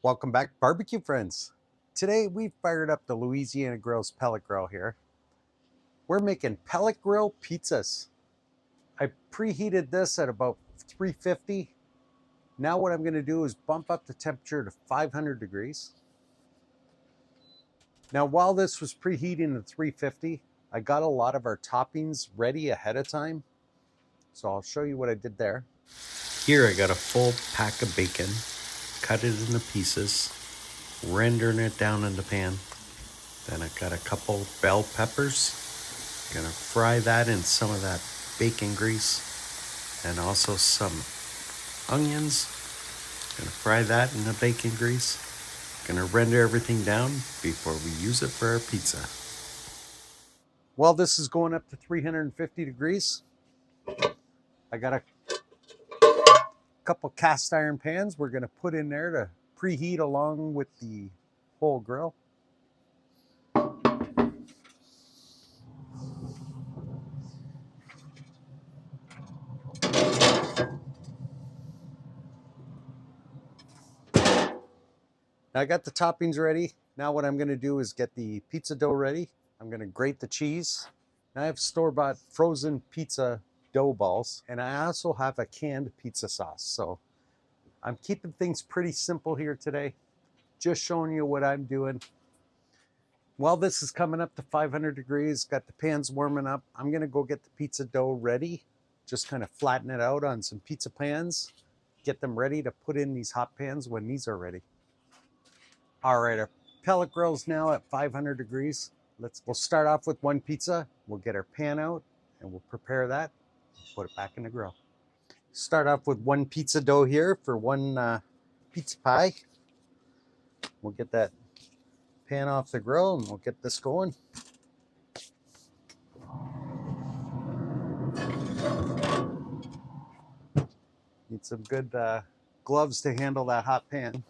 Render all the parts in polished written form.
Welcome back, barbecue friends. Today we fired up the Louisiana Grills Pellet Grill here. We're making pellet grill pizzas. I preheated this at about 350. Now what I'm going to do is bump up the temperature to 500 degrees. Now while this was preheating to 350, I got a lot of our toppings ready ahead of time. So I'll show you what I did there. Here I got a full pack of bacon, cut it into pieces, rendering it down in the pan. Then I got a couple bell peppers. Gonna fry that in some of that bacon grease, and also some onions. Gonna fry that in the bacon grease. Gonna render everything down before we use it for our pizza. While this is going up to 350 degrees, I got a couple cast iron pans we're gonna put in there to preheat along with the whole grill. Now I got the toppings ready. Now what I'm gonna do is get the pizza dough ready. I'm gonna grate the cheese. Now I have store-bought frozen pizza dough balls, and I also have a canned pizza sauce. So I'm keeping things pretty simple here today. Just showing you what I'm doing. While this is coming up to 500 degrees, got the pans warming up, I'm gonna go get the pizza dough ready. Just kind of flatten it out on some pizza pans. Get them ready to put in these hot pans when these are ready. All right, our pellet grill's now at 500 degrees. We'll start off with one pizza. We'll get our pan out and we'll prepare that. Put it back in the grill. Start off with one pizza dough here for one pizza pie. We'll get that pan off the grill and we'll get this going. Need some good gloves to handle that hot pan.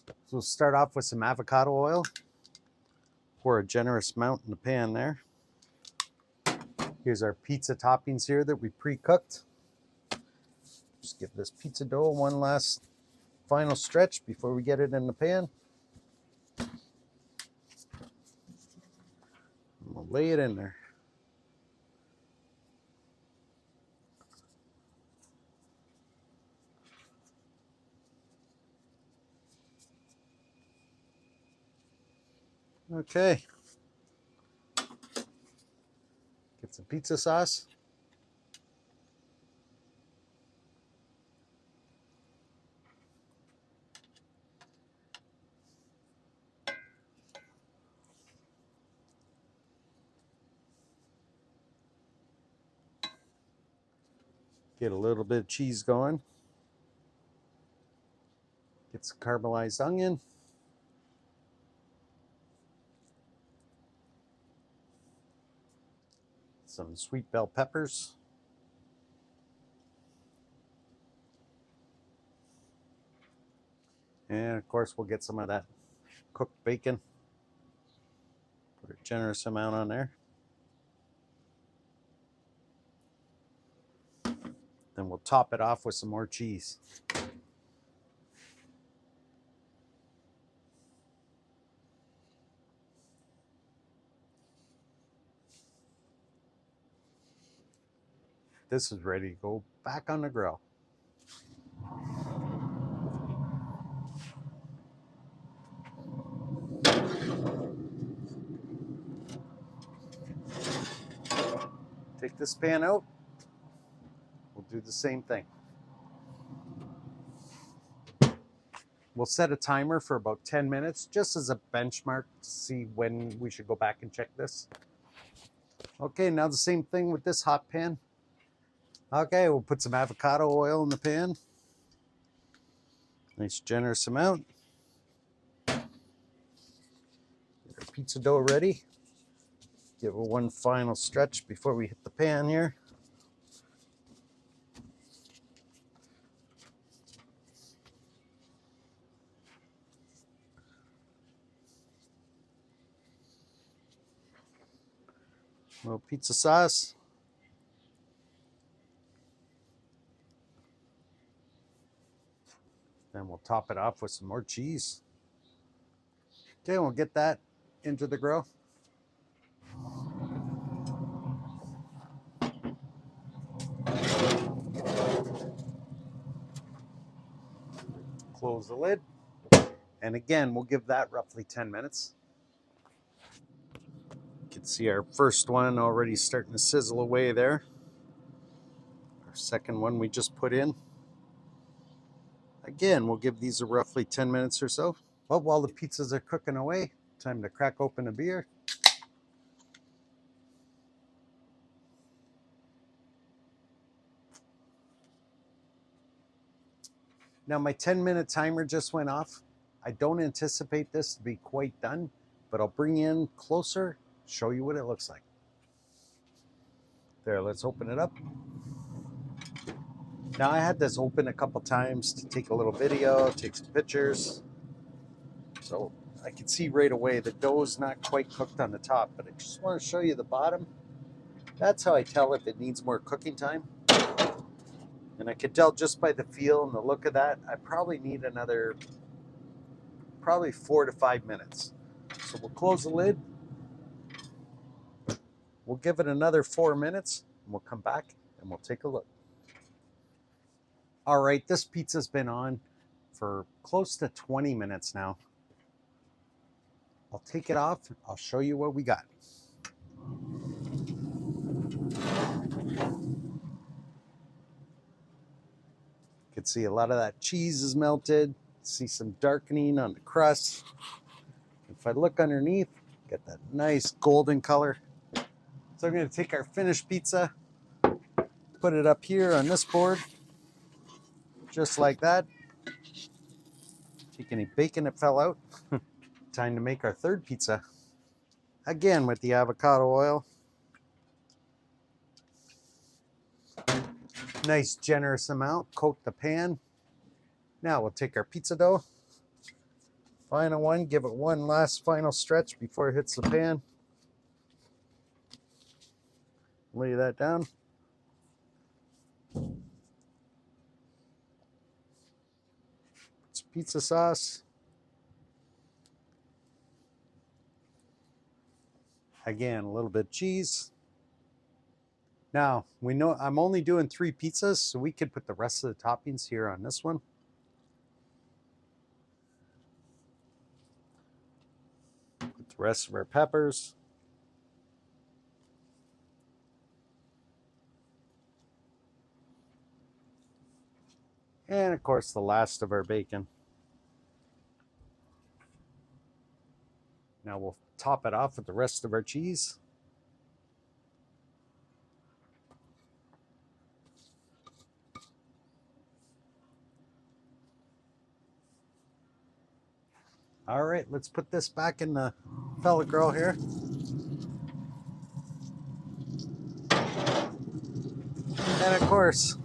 So we'll start off with some avocado oil. Pour a generous amount in the pan there. Here's our pizza toppings here that we pre-cooked. Just give this pizza dough one last final stretch before we get it in the pan. And we'll lay it in there. Okay. Get some pizza sauce. Get a little bit of cheese going. Get some caramelized onion. Some sweet bell peppers. And of course we'll get some of that cooked bacon. Put a generous amount on there. Then we'll top it off with some more cheese. This is ready to go back on the grill. Take this pan out. We'll do the same thing. We'll set a timer for about 10 minutes just as a benchmark to see when we should go back and check this. Okay, now the same thing with this hot pan. Okay, we'll put some avocado oil in the pan. Nice generous amount. Get our pizza dough ready. Give it one final stretch before we hit the pan here. A little pizza sauce. Then we'll top it off with some more cheese. Okay, we'll get that into the grill. Close the lid. And again, we'll give that roughly 10 minutes. You can see our first one already starting to sizzle away there. Our second one we just put in. Again, we'll give these a roughly 10 minutes or so. Well, while the pizzas are cooking away, time to crack open a beer. Now my 10-minute timer just went off. I don't anticipate this to be quite done, but I'll bring you in closer, show you what it looks like. There, let's open it up. Now I had this open a couple times to take a little video, take some pictures. So I can see right away the dough's not quite cooked on the top, but I just want to show you the bottom. That's how I tell if it needs more cooking time. And I could tell just by the feel and the look of that, I probably need another, probably 4 to 5 minutes. So we'll close the lid. We'll give it another 4 minutes and we'll come back and we'll take a look. All right, this pizza's been on for close to 20 minutes now. I'll take it off. I'll show you what we got. You can see a lot of that cheese is melted. See some darkening on the crust. If I look underneath, get that nice golden color. So I'm going to take our finished pizza, put it up here on this board, just like that. Take any bacon that fell out. Time to make our third pizza. Again with the avocado oil. Nice generous amount, coat the pan. Now we'll take our pizza dough. Final one, give it one last final stretch before it hits the pan. Lay that down. Put some pizza sauce. Again, a little bit of cheese. Now, we know I'm only doing 3 pizzas, so we could put the rest of the toppings here on this one. Put the rest of our peppers. And of course, the last of our bacon. Now we'll top it off with the rest of our cheese. All right, let's put this back in the pellet grill here. And of course,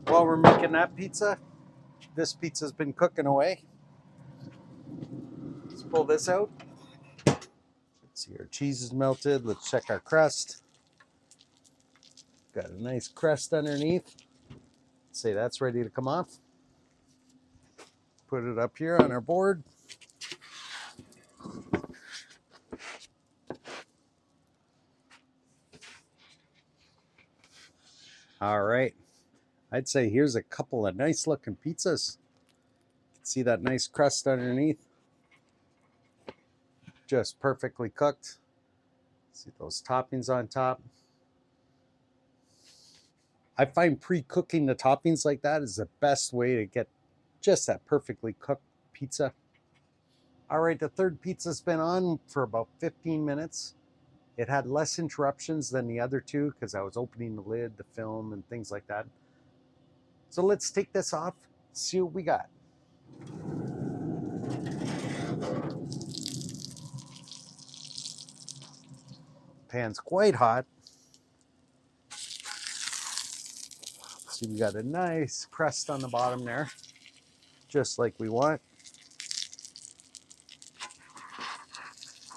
while we're making that pizza, this pizza's been cooking away. Let's pull this out. Let's see, our cheese is melted. Let's check our crust. Got a nice crust underneath. Say that's ready to come off. Put it up here on our board. All right. I'd say here's a couple of nice looking pizzas. You can see that nice crust underneath. Just perfectly cooked. See those toppings on top. I find pre-cooking the toppings like that is the best way to get just that perfectly cooked pizza. All right, the third pizza's been on for about 15 minutes. It had less interruptions than the other two because I was opening the lid, the film, and things like that. So let's take this off, see what we got. Pan's quite hot. See, we got a nice crust on the bottom there, just like we want.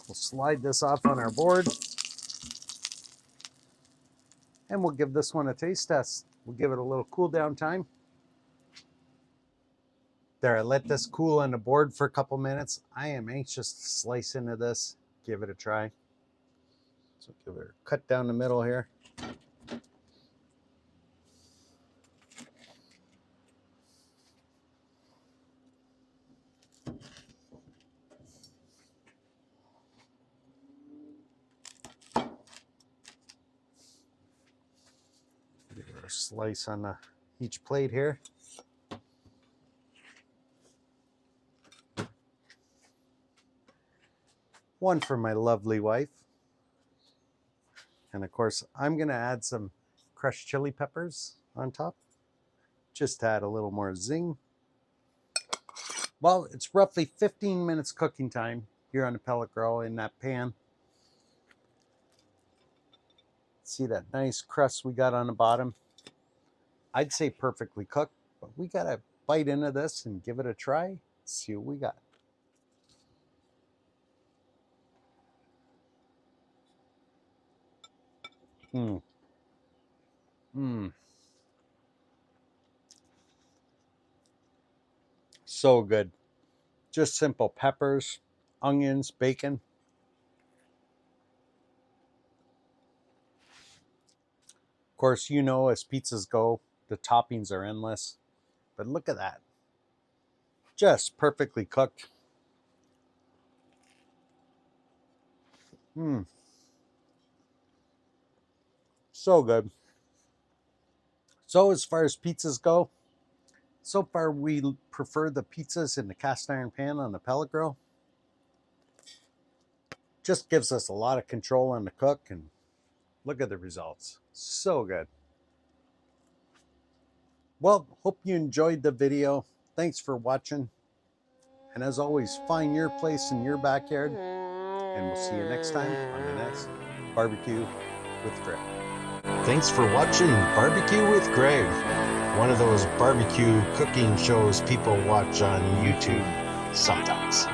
We'll slide this off on our board. And we'll give this one a taste test. We'll give it a little cool down time. There, I let this cool on the board for a couple minutes. I am anxious to slice into this, give it a try. So give it a cut down the middle here. Give it a slice on each plate here. One for my lovely wife. And of course, I'm going to add some crushed chili peppers on top, just to add a little more zing. Well, it's roughly 15 minutes cooking time here on the pellet grill in that pan. See that nice crust we got on the bottom? I'd say perfectly cooked, but we got to bite into this and give it a try, see what we got. So good. Just simple peppers, onions, bacon. Of course, you know, as pizzas go, the toppings are endless. But look at that. Just perfectly cooked. So good. So as far as pizzas go, so far we prefer the pizzas in the cast iron pan on the pellet grill. Just gives us a lot of control on the cook, and look at the results. So good. Well, hope you enjoyed the video. Thanks for watching. And as always, find your place in your backyard. And we'll see you next time on the next Barbecue with Greg. Thanks for watching Barbecue with Greg, one of those barbecue cooking shows people watch on YouTube sometimes.